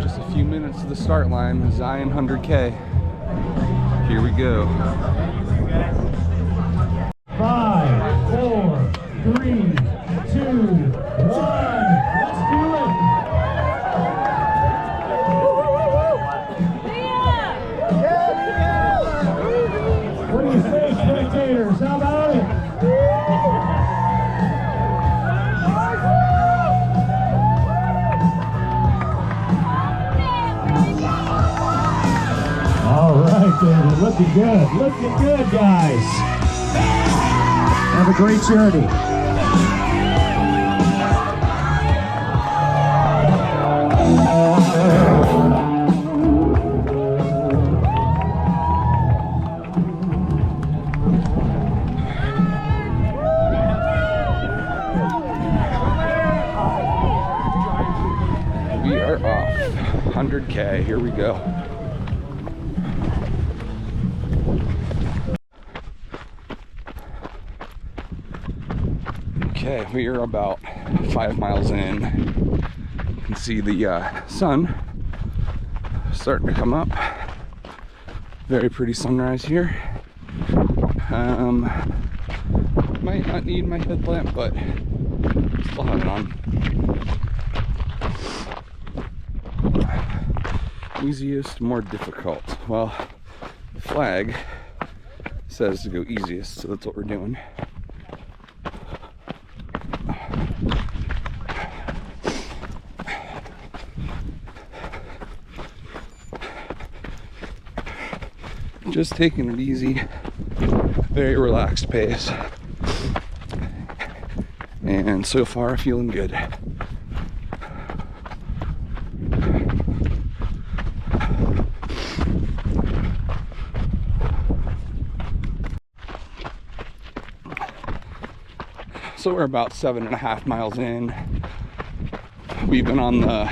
Just a few minutes to the start line, Zion 100K. Here we go. 5, 4, 3, 2, 1. Let's do it. What do you say, spectators? How about it? All right, David. Looking good. Looking good, guys. Have a great journey. We are off. 100K. Here we go. Okay, we are about 5 miles in. You can see the sun starting to come up. Very pretty sunrise here. Might not need my headlamp, but still have it on. Easiest, more difficult. Well, the flag says to go easiest, so that's what we're doing. Just taking it easy, very relaxed pace, and so far feeling good. So we're about 7.5 miles in. We've been on the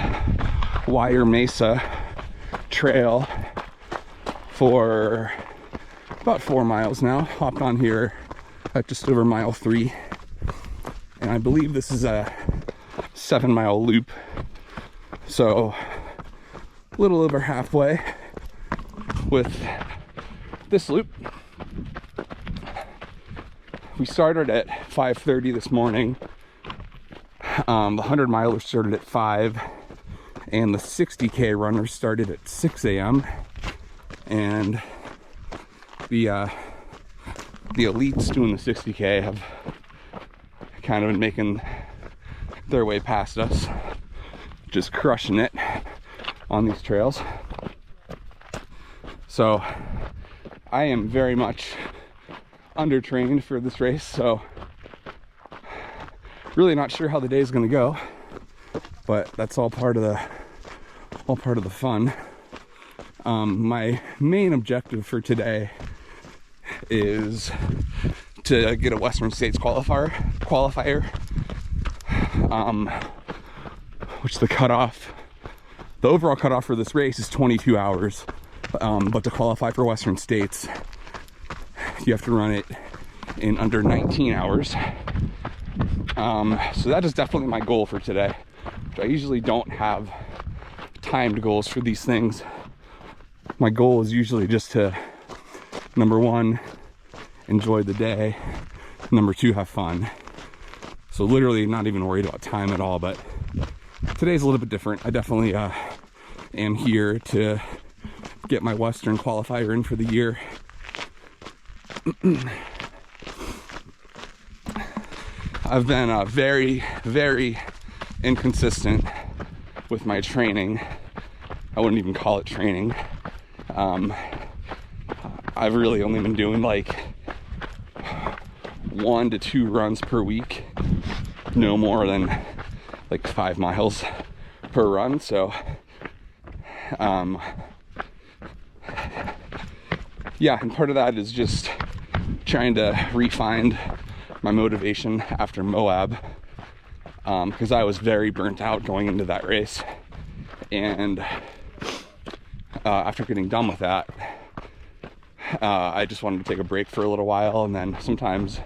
Wire Mesa trail for about 4 miles now. Hopped on here at just over mile 3, and I believe this is a 7-mile loop, so a little over halfway with this loop. We started at 5:30 this morning. The 100 miler started at 5, and the 60K runner started at 6 a.m. and the elites doing the 60K have kind of been making their way past us, just crushing it on these trails. So I am very much undertrained for this race, so really not sure how the day is going to go, but that's all part of the fun. My main objective for today is to get a Western States qualifier, which the overall cutoff for this race is 22 hours, but to qualify for Western States, you have to run it in under 19 hours. So that is definitely my goal for today. I usually don't have timed goals for these things. My goal is usually just to, number one, enjoy the day, number two, have fun. So literally not even worried about time at all, but today's a little bit different. I definitely am here to get my Western qualifier in for the year. I've been very, very inconsistent with my training. I wouldn't even call it training. I've really only been doing like 1 to 2 runs per week, no more than like 5 miles per run. So yeah, and part of that is just trying to re-find my motivation after Moab, because I was very burnt out going into that race, and after getting done with that, I just wanted to take a break for a little while. And then sometimes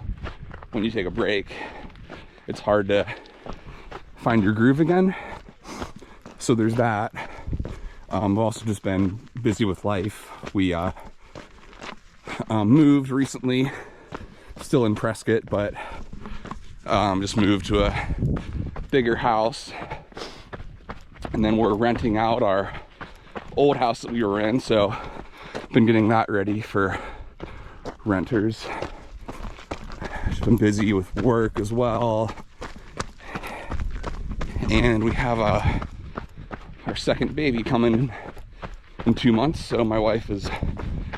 when you take a break, it's hard to find your groove again. So there's that. I've also just been busy with life. We moved recently, still in Prescott, but just moved to a bigger house, and then we're renting out our old house that we were in, so been getting that ready for renters. Just been busy with work as well, and we have our second baby coming in 2 months. So my wife is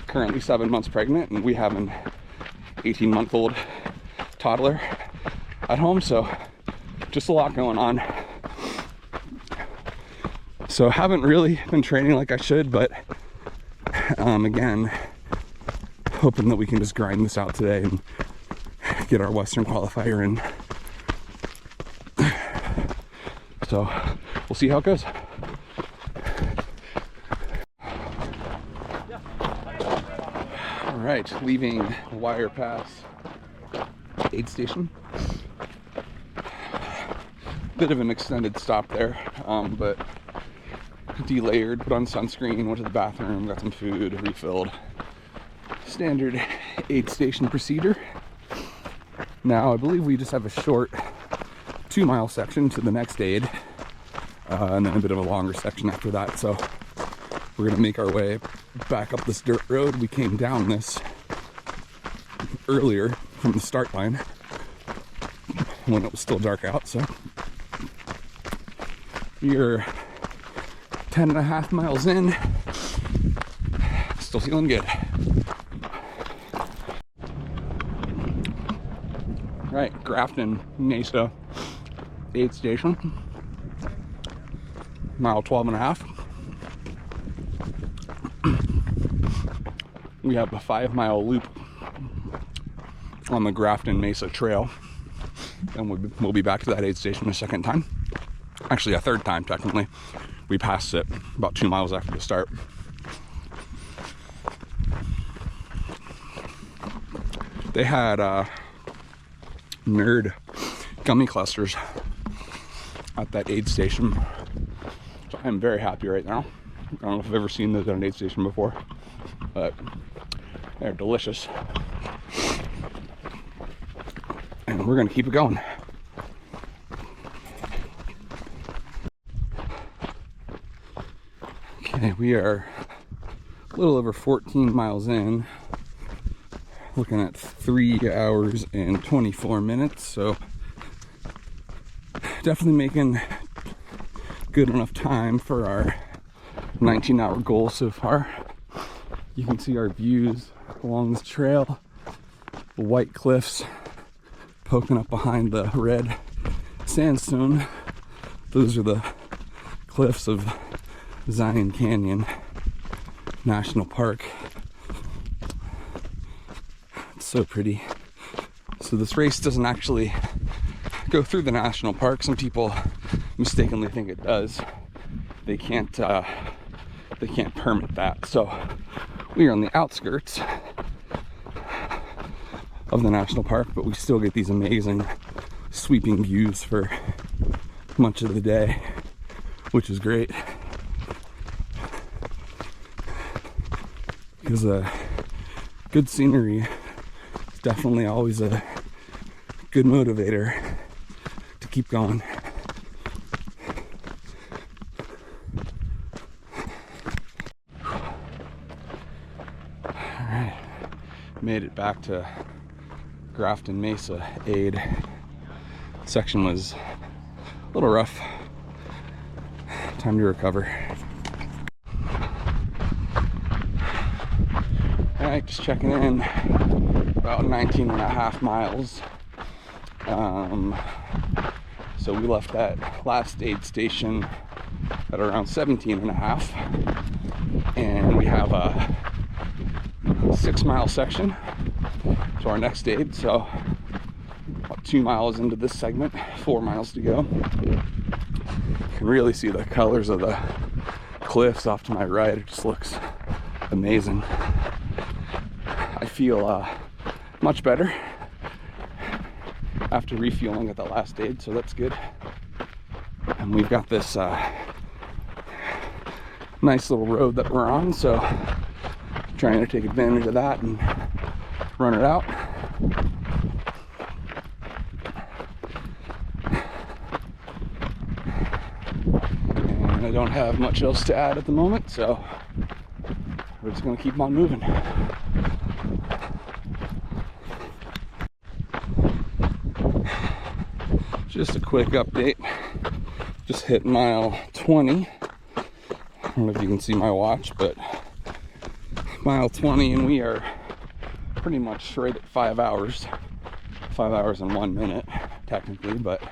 currently 7 months pregnant, and we have an 18-month-old toddler at home, so just a lot going on. So haven't really been training like I should, but again, hoping that we can just grind this out today and get our Western qualifier in. So we'll see how it goes. All right, leaving Wire Pass aid station. Bit of an extended stop there, but delayered, put on sunscreen, went to the bathroom, got some food, refilled. Standard aid station procedure. Now I believe we just have a short 2-mile section to the next aid, and then a bit of a longer section after that. So we're gonna make our way back up this dirt road. We came down this earlier from the start line when it was still dark out. So we're 10.5 miles in, still feeling good. Right, Grafton Mesa aid station, mile 12.5. We have a 5-mile loop on the Grafton Mesa Trail, and we'll be back to that aid station a second time. Actually, a third time, technically. We passed it about 2 miles after the start. They had nerd gummy clusters at that aid station, so I'm very happy right now. I don't know if I've ever seen those at an aid station before, but they're delicious, and we're gonna keep it going. Okay, we are a little over 14 miles in, looking at 3 hours and 24 minutes, so definitely making good enough time for our 19-hour goal so far. You can see our views along this trail, the white cliffs poking up behind the red sandstone. Those are the cliffs of Zion Canyon National Park. It's so pretty. So this race doesn't actually go through the national park. Some people mistakenly think it does. They can't permit that. So we are on the outskirts of the national park, but we still get these amazing sweeping views for much of the day, which is great. Because good scenery is definitely always a good motivator to keep going. Alright, made it back to Grafton Mesa aid. Section was a little rough. Time to recover. Alright, just checking in. About 19.5 miles. So we left that last aid station at around 17.5, and we have a 6-mile section to our next aid. So about 2 miles into this segment, 4 miles to go. You can really see the colors of the cliffs off to my right. It just looks amazing. I feel much better after refueling at the last stage, so that's good. And we've got this nice little road that we're on, so trying to take advantage of that and run it out. And I don't have much else to add at the moment, so we're just going to keep on moving. Just a quick update. Just hit mile 20. I don't know if you can see my watch, but mile 20, and we are pretty much right at 5 hours. 5 hours and 1 minute, technically, but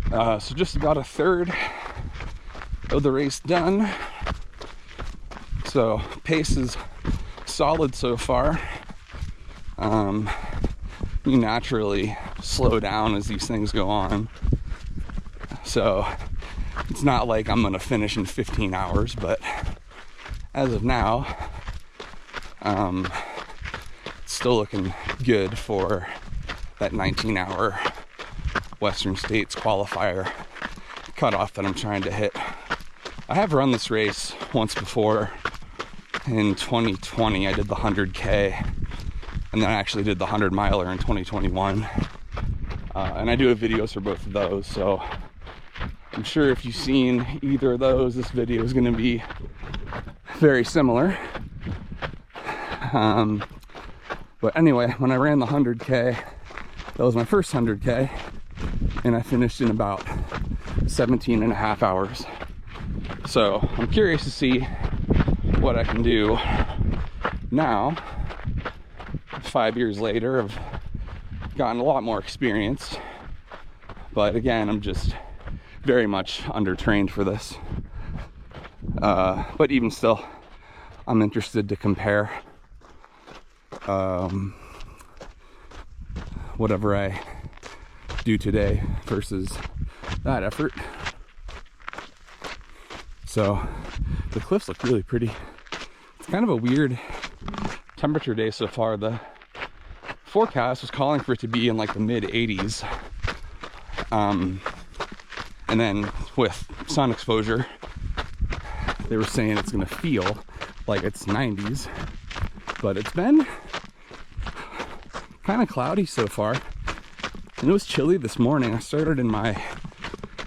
so just about a third of the race done. So pace is solid so far. You naturally slow down as these things go on, so it's not like I'm gonna finish in 15 hours, but as of now, it's still looking good for that 19-hour Western States qualifier cutoff that I'm trying to hit. I have run this race once before in 2020. I did the 100K, and then I actually did the 100-miler in 2021. And I do have videos for both of those, so I'm sure if you've seen either of those, this video is going to be very similar. But anyway, when I ran the 100K, that was my first 100K, and I finished in about 17 and a half hours. So I'm curious to see what I can do now. 5 years later, I've gotten a lot more experience, but again, I'm just very much undertrained for this. But even still, I'm interested to compare whatever I do today versus that effort. So the cliffs look really pretty. It's kind of a weird temperature day so far. The forecast was calling for it to be in like the mid 80s, and then with sun exposure they were saying it's gonna feel like it's 90s, but it's been kind of cloudy so far, and it was chilly this morning. I started in my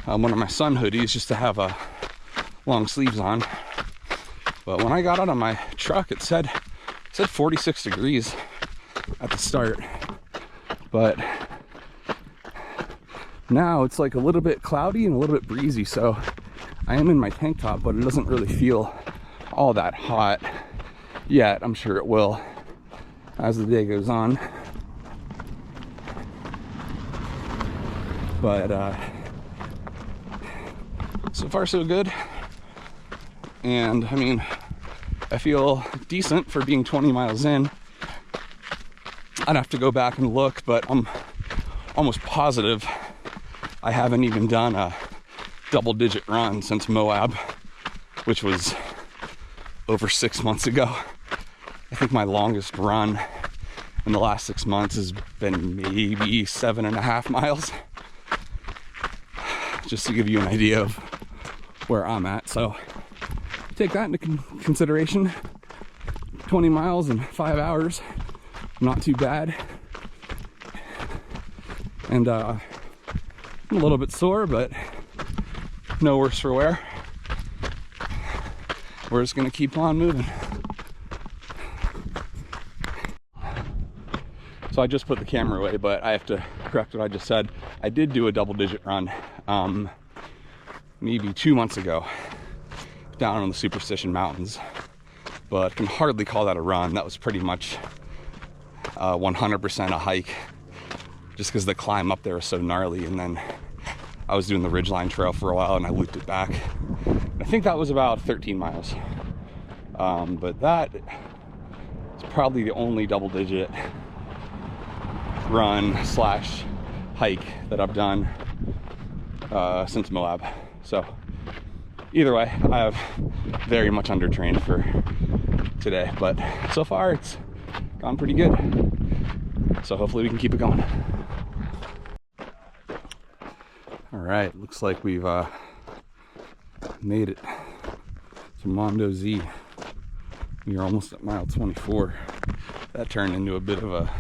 one of my sun hoodies just to have a long sleeves on, but when I got out of my truck, it said 46 degrees at the start, but now it's like a little bit cloudy and a little bit breezy, so I am in my tank top, but it doesn't really feel all that hot yet. I'm sure it will as the day goes on, but so far so good. And I mean, I feel decent for being 20 miles in. I'd have to go back and look, but I'm almost positive I haven't even done a double-digit run since Moab, which was over 6 months ago. I think my longest run in the last 6 months has been maybe 7.5 miles, just to give you an idea of where I'm at. So take that into consideration. 20 miles in 5 hours, not too bad. And I'm a little bit sore, but no worse for wear. We're just gonna keep on moving. So I just put the camera away, but I have to correct what I just said. I did do a double-digit run maybe 2 months ago down on the Superstition Mountains, but I can hardly call that a run. That was pretty much 100% a hike, just because the climb up there is so gnarly. And then I was doing the Ridgeline Trail for a while and I looped it back. I think that was about 13 miles. But that is probably the only double-digit run slash hike that I've done since Moab. So either way, I have very much undertrained for today, but so far it's gone pretty good. So hopefully we can keep it going. right, looks like we've made it to Mondo Z. We are almost at mile 24. That turned into a bit of a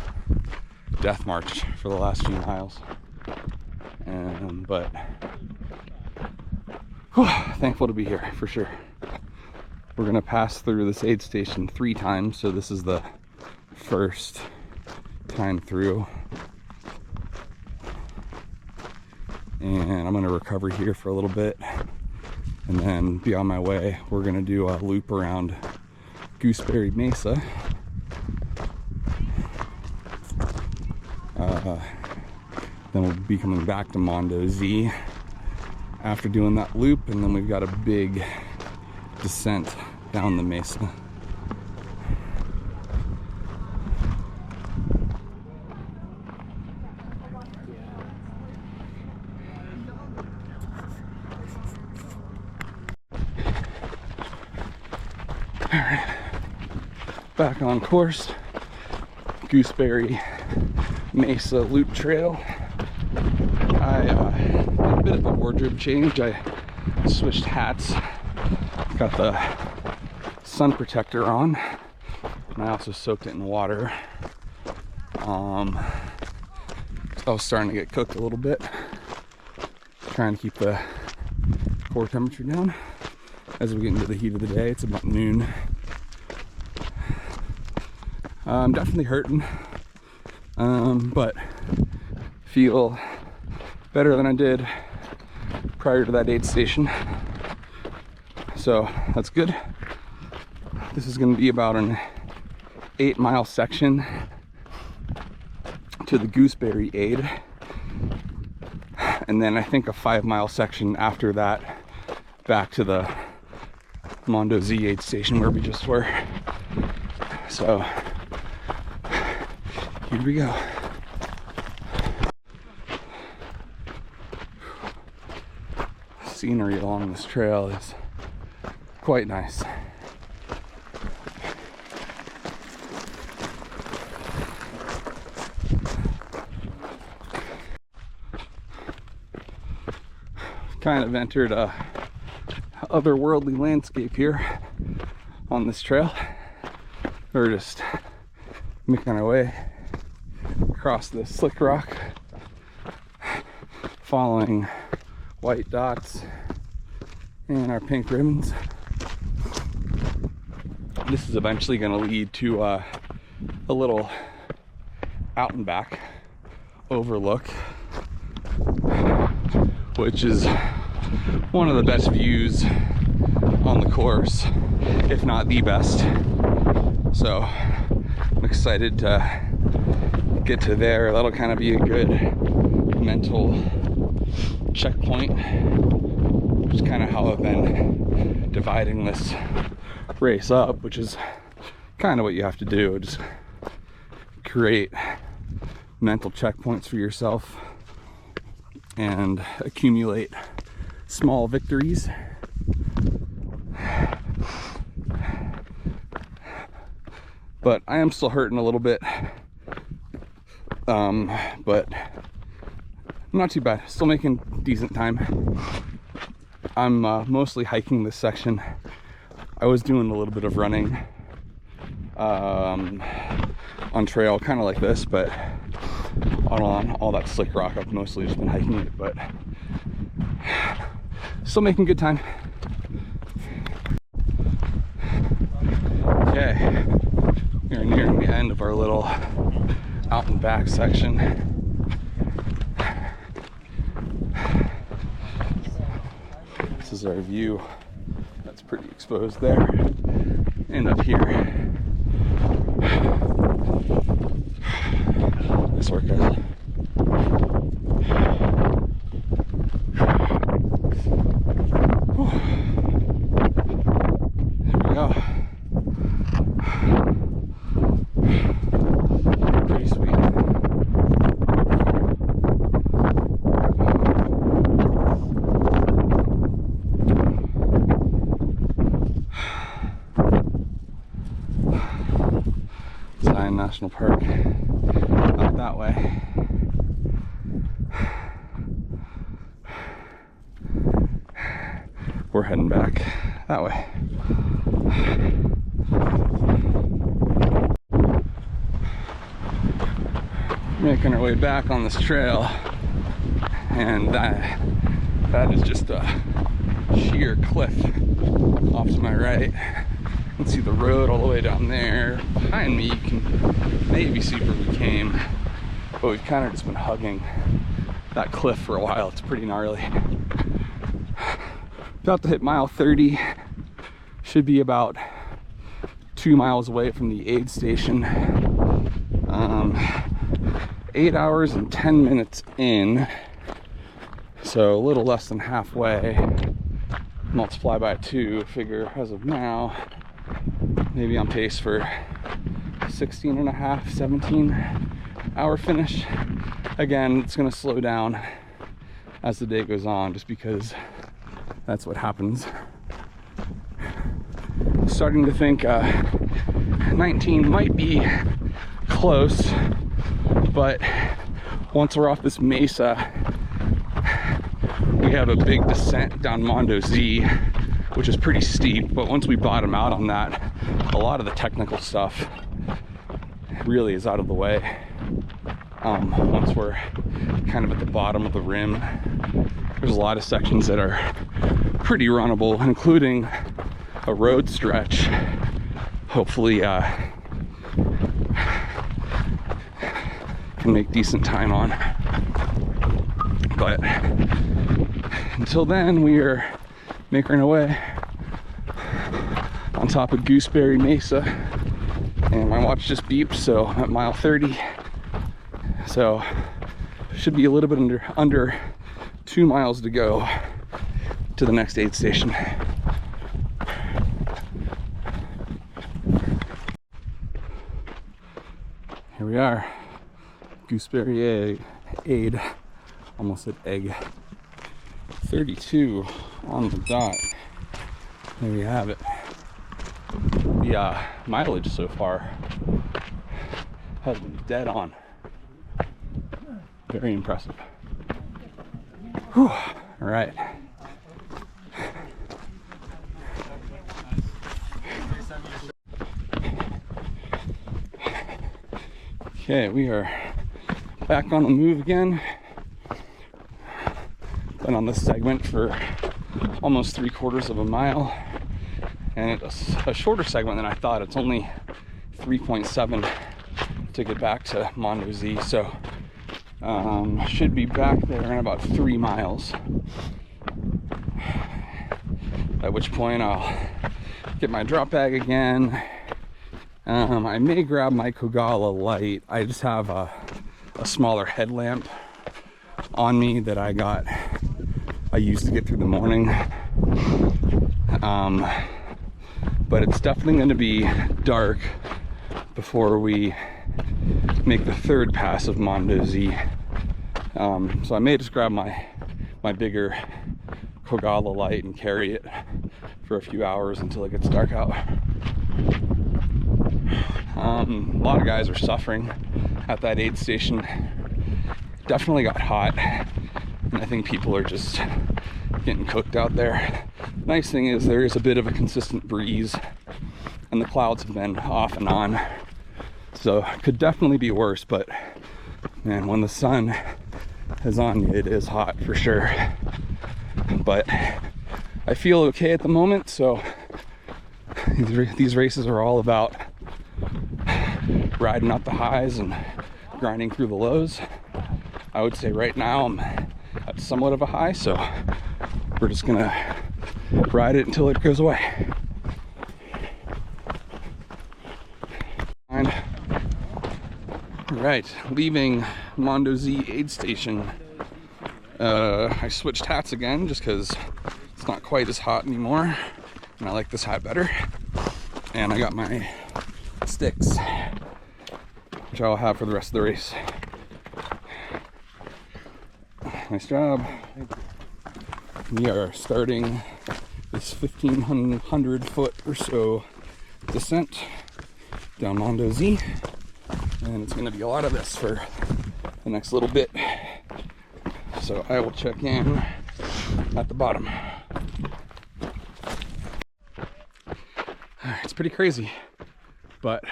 death march for the last few miles. But thankful to be here for sure. We're gonna pass through this aid station 3 times, so this is the first time through. And I'm gonna recover here for a little bit and then be on my way. We're gonna do a loop around Gooseberry Mesa. Then we'll be coming back to Mondo Z after doing that loop, and then we've got a big descent down the mesa. All right, back on course. Gooseberry Mesa Loop Trail. I did a bit of a wardrobe change. I switched hats, got the sun protector on, and I also soaked it in water. I was starting to get cooked a little bit, trying to keep the core temperature down as we get into the heat of the day. It's about noon. I'm definitely hurting, but feel better than I did prior to that aid station, so that's good. This is going to be about an 8-mile section to the Gooseberry aid, and then I think a 5-mile section after that back to the Mondo Z aid station where we just were. So here we go. Scenery along this trail is quite nice. Kind of entered a otherworldly landscape here on this trail. We're just making our way across this slick rock, following white dots and our pink ribbons. This is eventually going to lead to a little out and back overlook, which is one of the best views on the course, if not the best. So I'm excited to get to there. That'll kind of be a good mental checkpoint, which is kind of how I've been dividing this race up, which is kind of what you have to do. Just create mental checkpoints for yourself and accumulate small victories. But I am still hurting a little bit, but not too bad. Still making decent time. I'm mostly hiking this section. I was doing a little bit of running on trail, kind of like this, but on all that slick rock, I've mostly just been hiking it, but still making good time. Okay, we are nearing the end of our little out and back section. This is our view. That's pretty exposed there. And up here. Nice work, guys. There we go. Pretty sweet. Zion National Park, up that way. we're heading back that way. Making our way back on this trail, and that is just a sheer cliff off to my right. You can see the road all the way down there. Behind me you can maybe see where we came, but we've kind of just been hugging that cliff for a while. It's pretty gnarly. About to hit mile 30. Should be about 2 miles away from the aid station. 8 hours and 10 minutes in, so a little less than halfway. Multiply by 2, figure as of now, maybe on pace for 16 and a half, 17 hour finish. Again, it's gonna slow down as the day goes on, just because that's what happens. Starting to think 19 might be close, but once we're off this mesa, we have a big descent down Mondo Z, which is pretty steep, but once we bottom out on that, a lot of the technical stuff really is out of the way. Once we're kind of at the bottom of the rim, there's a lot of sections that are pretty runnable, including a road stretch. Hopefully can make decent time on, but until then we are making our way on top of Gooseberry Mesa, and my watch just beeped, so I'm at mile 30, so should be a little bit under 2 miles to go to the next aid station. Here we are, Gooseberry aid, almost said egg. 32 on the dot. There you have it. The mileage so far has been dead on. Very impressive. Whew. All right. Okay, we are back on the move again. Been on this segment for almost 3/4 of a mile, and it's a shorter segment than I thought. It's only 3.7 to get back to Mondo Z, so should be back there in about 3 miles, at which point I'll get my drop bag again. I may grab my Kogala light. I just have a smaller headlamp on me that I used to get through the morning. But it's definitely going to be dark before we make the third pass of Mondo Z. So I may just grab my bigger Kogala light and carry it for a few hours until it gets dark out. A lot of guys are suffering at that aid station. Definitely got hot, and I think people are just getting cooked out there. Nice thing is there is a bit of a consistent breeze, and the clouds have been off and on, so it could definitely be worse. But man, when the sun is on you, it is hot for sure. But I feel okay at the moment, so these races are all about riding out the highs and grinding through the lows. I would say right now I'm at somewhat of a high, so we're just gonna ride it until it goes away. All right, leaving Mondo Z aid station. I switched hats again just because it's not quite as hot anymore, and I like this hat better. And I got my sticks, which I'll have for the rest of the race. Nice job. We are starting this 1,500 foot or so descent down Mondo Z, and it's going to be a lot of this for the next little bit. So I will check in at the bottom. pretty crazy. But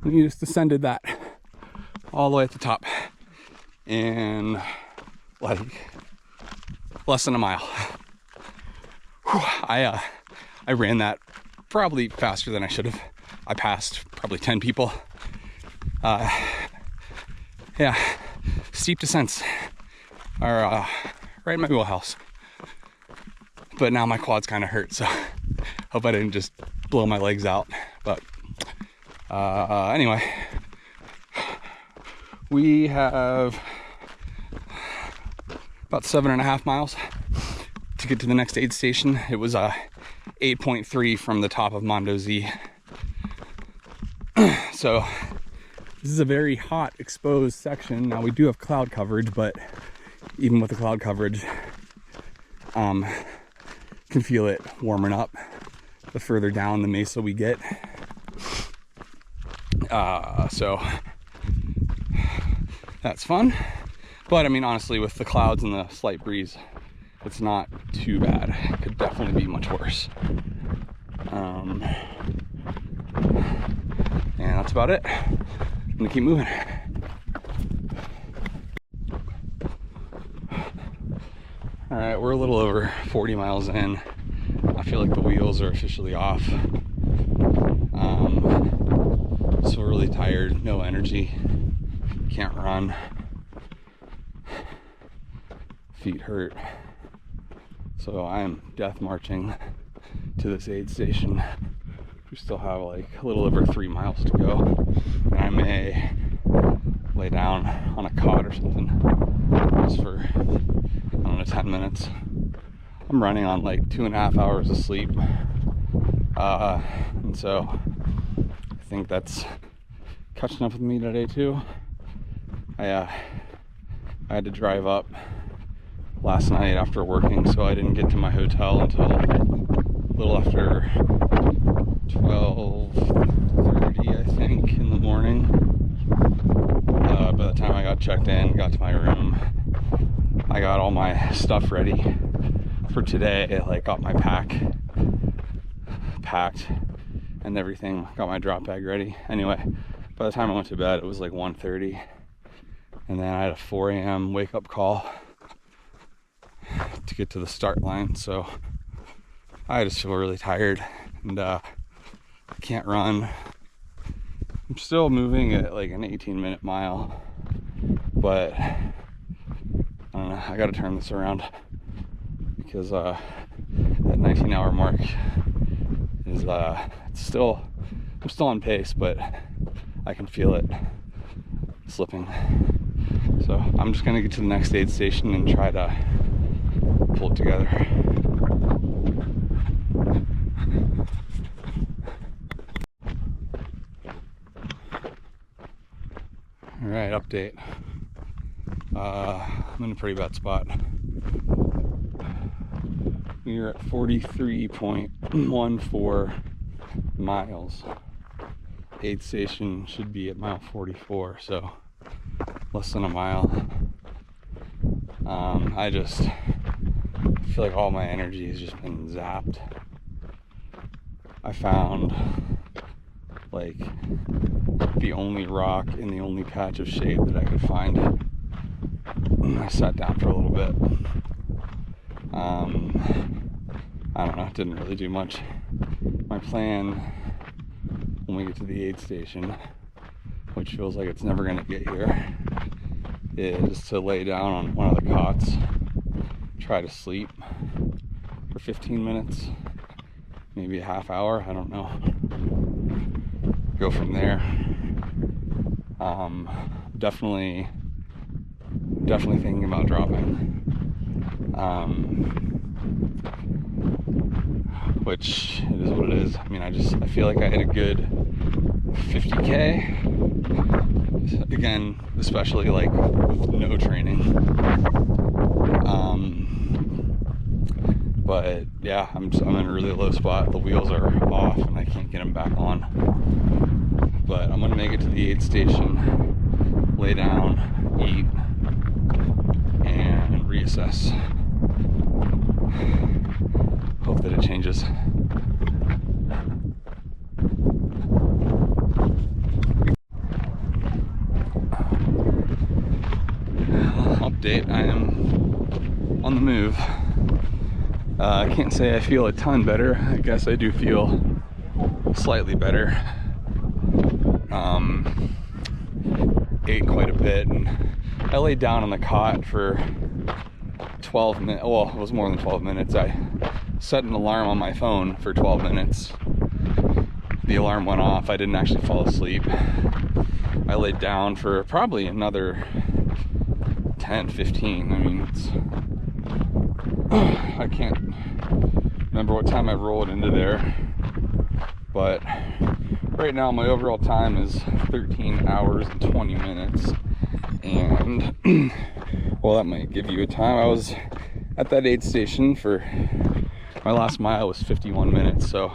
we just descended that all the way at the top in like less than a mile. Whew, I ran that probably faster than I should have. I passed probably 10 people. Yeah, steep descents are right in my wheelhouse. But now my quads kind of hurt, so hope I didn't just blow my legs out. But anyway, we have about 7.5 miles to get to the next aid station. It was 8.3 from the top of Mondo Z. So this is a very hot, exposed section. Now we do have cloud coverage, but even with the cloud coverage, can feel it warming up the further down the mesa we get. So that's fun. But I mean, honestly, with the clouds and the slight breeze, it's not too bad. It could definitely be much worse. And that's about it. I'm gonna keep moving. All right, we're a little over 40 miles in. I feel like the wheels are officially off. So really tired, no energy, can't run. Feet hurt. So I am death marching to this aid station. We still have like a little over 3 miles to go. And I may lay down on a cot or something just for, I don't know, 10 minutes. I'm running on like 2.5 hours of sleep. And so I think that's catching up with me today too. I had to drive up last night after working, so I didn't get to my hotel until a little after 12:30, I think, in the morning. By the time I got checked in, got to my room, I got all my stuff ready for today. Like, got my packed and everything, got my drop bag ready. Anyway, by the time I went to bed, it was like 1:30, and then I had a 4 a.m. wake up call to get to the start line. So I just feel really tired, and I can't run. I'm still moving at like an 18-minute mile, but I don't know, I gotta turn this around because that 19-hour mark is I'm still on pace, but I can feel it slipping. So I'm just gonna get to the next aid station and try to pull it together. All right, update. I'm in a pretty bad spot. We're at 43.14 miles. Aid station should be at mile 44, so less than a mile. I feel like all my energy has just been zapped. I found like the only rock in the only patch of shade that I could find. I sat down for a little bit. I don't know, it didn't really do much. My plan when we get to the aid station, which feels like it's never gonna get here, is to lay down on one of the cots, try to sleep for 15 minutes, maybe a half hour, I don't know. Go from there. Definitely thinking about dropping. Which it is what it is. I mean, I feel like I hit a good 50K. Again, especially like with no training. But yeah, I'm in a really low spot. The wheels are off and I can't get them back on. But I'm gonna make it to the aid station, lay down, eat, and reassess. Hope that it changes. update. I am on the move. I can't say I feel a ton better. I guess I do feel slightly better. Ate quite a bit, and I laid down on the cot for 12 minutes. Well, it was more than 12 minutes. I set an alarm on my phone for 12 minutes. The alarm went off. I didn't actually fall asleep. I laid down for probably another 10, 15. I mean, I can't remember what time I rolled into there, but right now my overall time is 13 hours and 20 minutes. And well, that might give you a time. I was at that aid station for my last mile was 51 minutes, so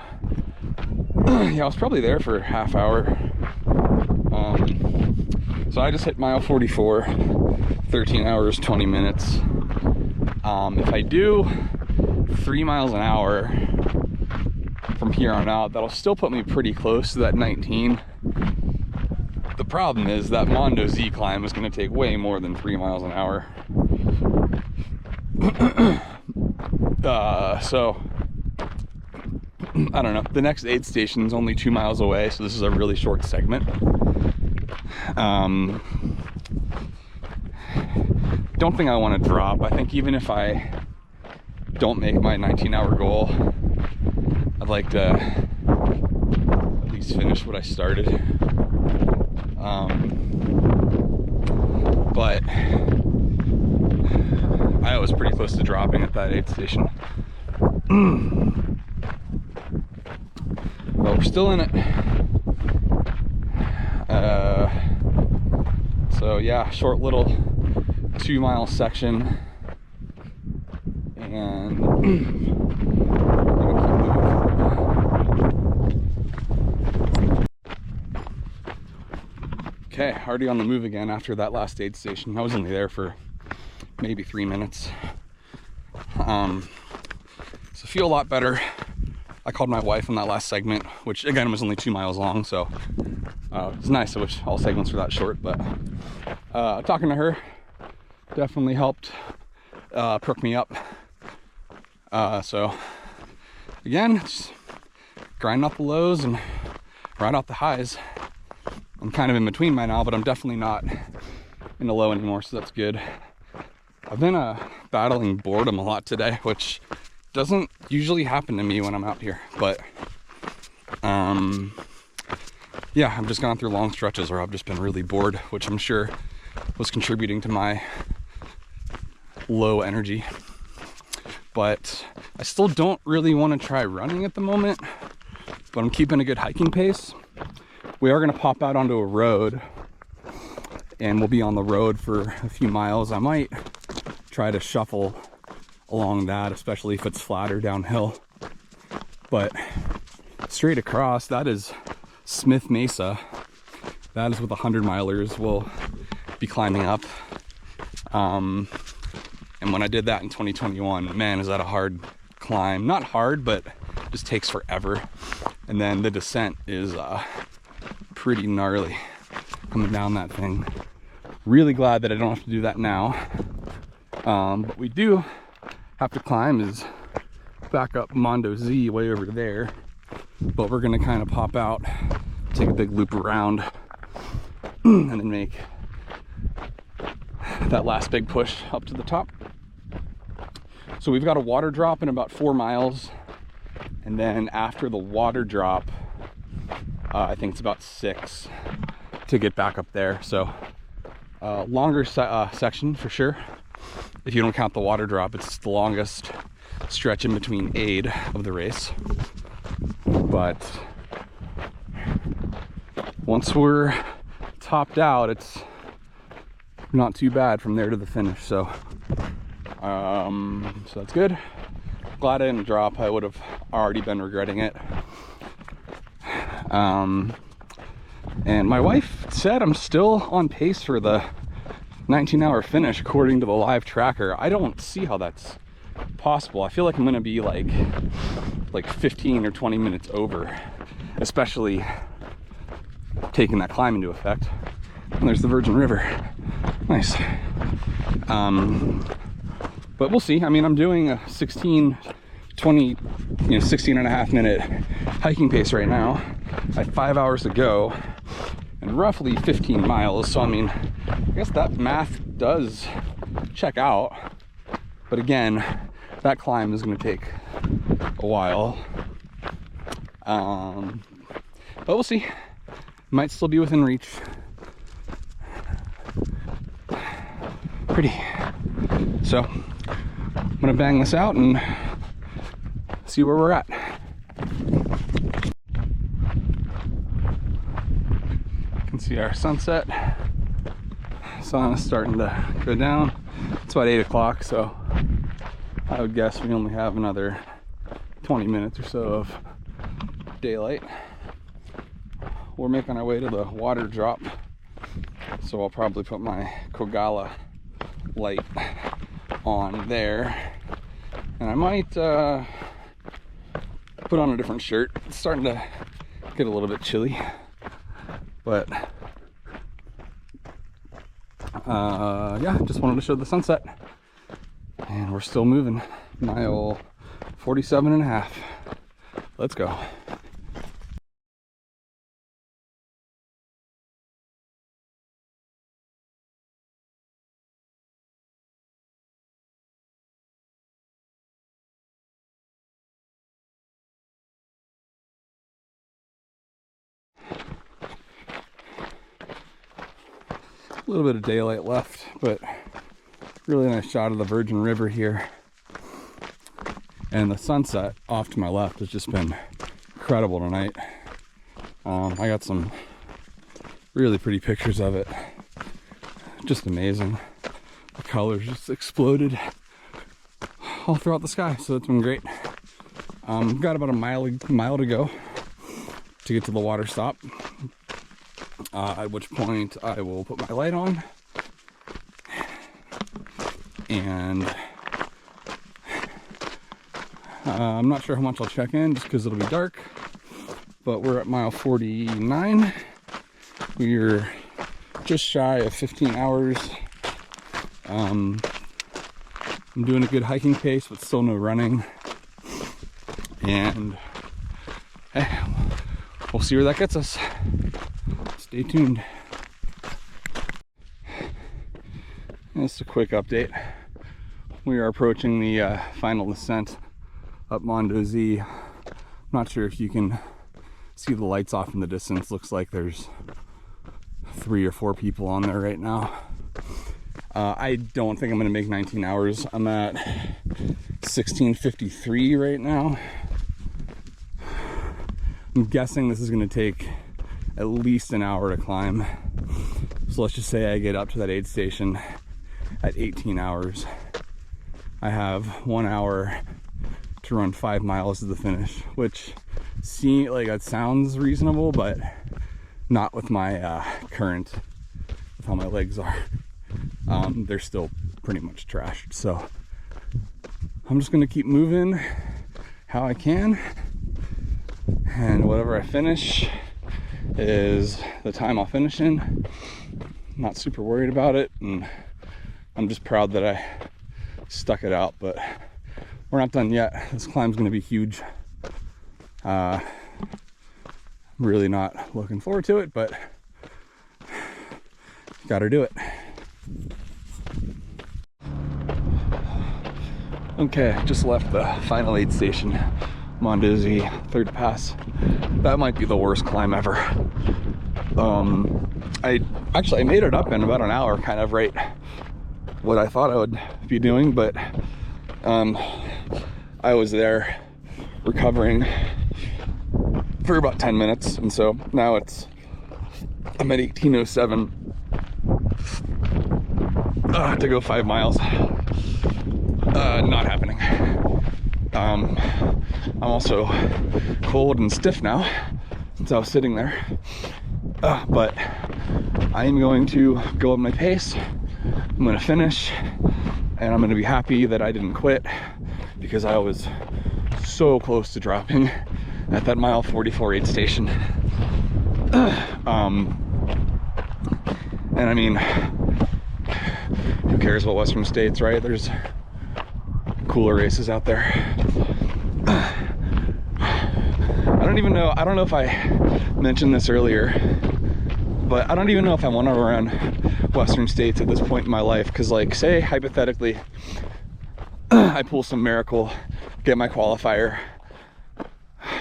yeah, I was probably there for a half hour. So I just hit mile 44, 13 hours, 20 minutes. If I do 3 miles an hour from here on out, that'll still put me pretty close to that 19. The problem is that Mondo Z climb is going to take way more than 3 miles an hour. So I don't know. The next aid station is only 2 miles away, so this is a really short segment. Don't think I want to drop. I think even if I don't make my 19-hour goal, I'd like to at least finish what I started. But I was pretty close to dropping at that aid station. But we're still in it. So yeah, short little 2 mile section, and okay, already on the move again after that last aid station. I was only there for maybe 3 minutes. So feel a lot better. I called my wife on that last segment, which again was only 2 miles long, so it's nice. I wish all segments were that short, but talking to her definitely helped perk me up. So again, just grind out the lows and ride out the highs. I'm kind of in between by now, but I'm definitely not in the low anymore, so that's good. I've been battling boredom a lot today, which doesn't usually happen to me when I'm out here, but yeah, I've just gone through long stretches where I've just been really bored, which I'm sure was contributing to my low energy. But I still don't really want to try running at the moment, but I'm keeping a good hiking pace. We are going to pop out onto a road, and we'll be on the road for a few miles. I might try to shuffle along that, especially if it's flatter downhill. But straight across, that is Smith Mesa. That is what the 100-milers will be climbing up. And when I did that in 2021, man, is that a hard climb. Not hard, but just takes forever. And then the descent is pretty gnarly coming down that thing. Really glad that I don't have to do that now. But we do have to climb is back up Mondo Z way over there. But we're gonna kind of pop out, take a big loop around, and then make that last big push up to the top. So we've got a water drop in about 4 miles, and then after the water drop, I think it's about 6 to get back up there. So longer section for sure. If you don't count the water drop, it's the longest stretch in between aid of the race. But once we're topped out, it's not too bad from there to the finish. So that's good. Glad I didn't drop. I would have already been regretting it. And my wife said I'm still on pace for the 19-hour finish according to the live tracker. I don't see how that's possible. I feel like I'm gonna be like 15 or 20 minutes over, especially taking that climb into effect. And there's the Virgin River. Nice. But we'll see. I mean, I'm doing a 16 and a half minute hiking pace right now. I have 5 hours to go and roughly 15 miles. So I mean, I guess that math does check out. But again, that climb is going to take a while. But we'll see. Might still be within reach. Pretty. So I'm gonna bang this out and see where we're at. You can see our sunset. Sun is starting to go down. It's about 8 o'clock, so I would guess we only have another 20 minutes or so of daylight. We're making our way to the water drop, so I'll probably put my Kogala light on there, and I might put on a different shirt. It's starting to get a little bit chilly, but yeah, just wanted to show the sunset, and we're still moving. Mile 47 and a half. Let's go. A little bit of daylight left, but really nice shot of the Virgin River here. And the sunset off to my left has just been incredible tonight. I got some really pretty pictures of it. Just amazing. The colors just exploded all throughout the sky, so it's been great. Got about a mile to go to get to the water stop. At which point I will put my light on, and I'm not sure how much I'll check in just because it'll be dark, but we're at mile 49. We're just shy of 15 hours. I'm doing a good hiking pace, but still no running, and hey, we'll see where that gets us. Stay tuned. Just a quick update. We are approaching the final descent up Mondo Z. I'm not sure if you can see the lights off in the distance. Looks like there's 3 or 4 people on there right now. I don't think I'm gonna make 19 hours. I'm at 16:53 right now. I'm guessing this is gonna take at least an hour to climb. So let's just say I get up to that aid station at 18 hours. I have 1 hour to run 5 miles to the finish, which that sounds reasonable, but not with my current, with how my legs are. They're still pretty much trashed. So I'm just gonna keep moving how I can, and whatever I finish is the time I'll finish in. I'm not super worried about it, and I'm just proud that I stuck it out, but we're not done yet. This climb's gonna be huge. Really not looking forward to it, but gotta do it. Okay, just left the final aid station, Mondo Z, third pass. That might be the worst climb ever. I made it up in about an hour, kind of right what I thought I would be doing, but I was there recovering for about 10 minutes, and so now I'm at 18:07 to go 5 miles. Not happening. I'm also cold and stiff now since I was sitting there, but I am going to go at my pace. I'm going to finish, and I'm going to be happy that I didn't quit, because I was so close to dropping at that mile 44 aid station. And I mean, cares about Western States, right? There's cooler races out there. I don't even know, I don't know if I mentioned this earlier, but I don't even know if I want to run Western States at this point in my life, because like, say hypothetically I pull some miracle, get my qualifier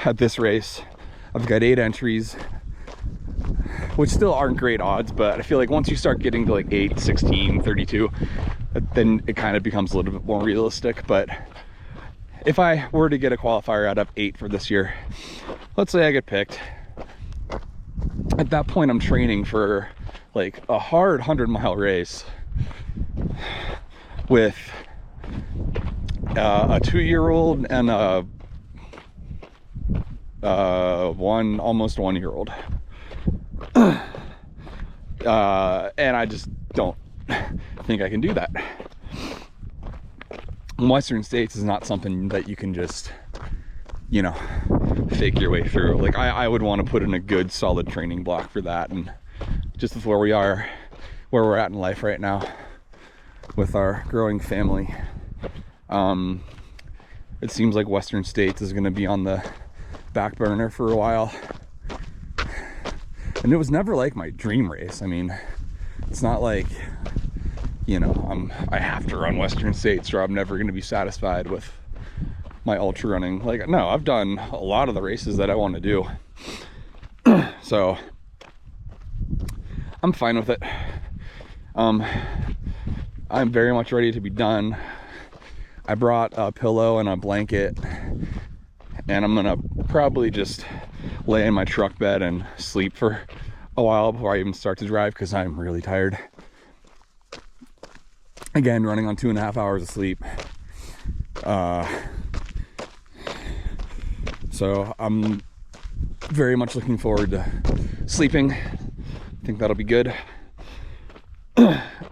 at this race. I've got 8 entries, which still aren't great odds, but I feel like once you start getting to like 8, 16, 32, then it kind of becomes a little bit more realistic. But if I were to get a qualifier out of 8 for this year, let's say I get picked, at that point I'm training for like a hard 100-mile race with a 2-year-old and a almost 1-year-old. And I just don't think I can do that. Western States is not something that you can just, you know, fake your way through. Like I would want to put in a good solid training block for that, and just with where we are, where we're at in life right now with our growing family, it seems like Western States is going to be on the back burner for a while. And it was never like my dream race. I mean, it's not like, you know, I have to run Western States or I'm never going to be satisfied with my ultra running. Like, no, I've done a lot of the races that I want to do. So I'm fine with it. I'm very much ready to be done. I brought a pillow and a blanket, and I'm gonna probably just lay in my truck bed and sleep for a while before I even start to drive, because I'm really tired. Again, running on 2.5 hours of sleep. So I'm very much looking forward to sleeping. I think that'll be good.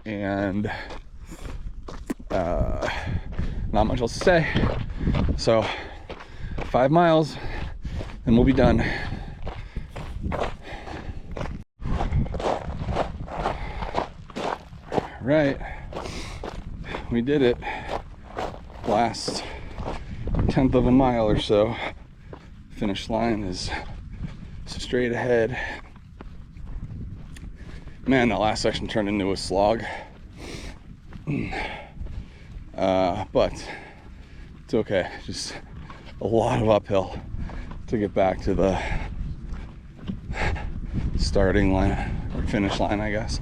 And not much else to say. So 5 miles and we'll be done. Right, we did it. Last 1/10 of a mile or so. Finish line is straight ahead. Man, that last section turned into a slog. But it's okay. Just a lot of uphill to get back to the starting line or finish line, I guess.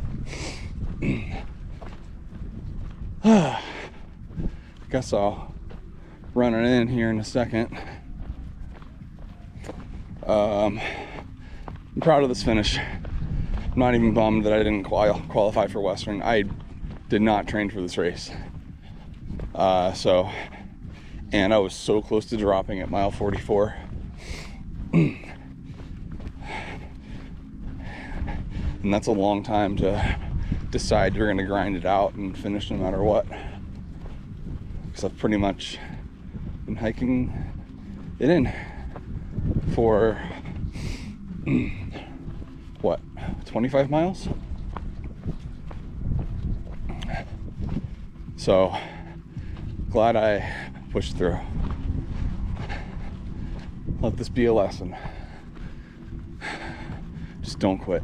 I guess I'll run it in here in a second. I'm proud of this finish. I'm not even bummed that I didn't qualify for Western. I did not train for this race. And I was so close to dropping at mile 44. And that's a long time to decide you're gonna grind it out and finish no matter what. Because I've pretty much been hiking it in for what, 25 miles? So glad I pushed through. Let this be a lesson. Just don't quit.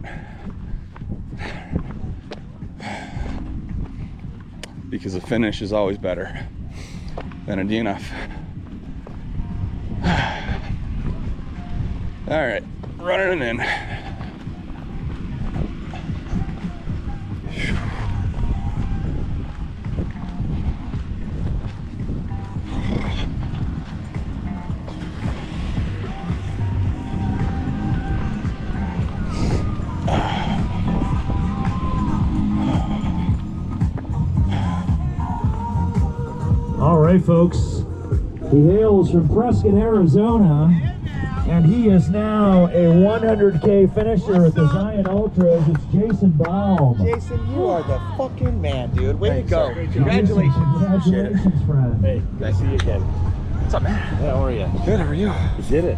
Because a finish is always better than a DNF. All right, running it in. All right, folks. He hails from Prescott, Arizona, and he is now a 100K finisher at the Zion Ultras. It's Jason Baum. Jason, you are the fucking man, dude. Way to go. Jason, Congratulations. Congratulations, friend. Hey, good to see you again. What's up, man? How are you? Good, how are you? You did it.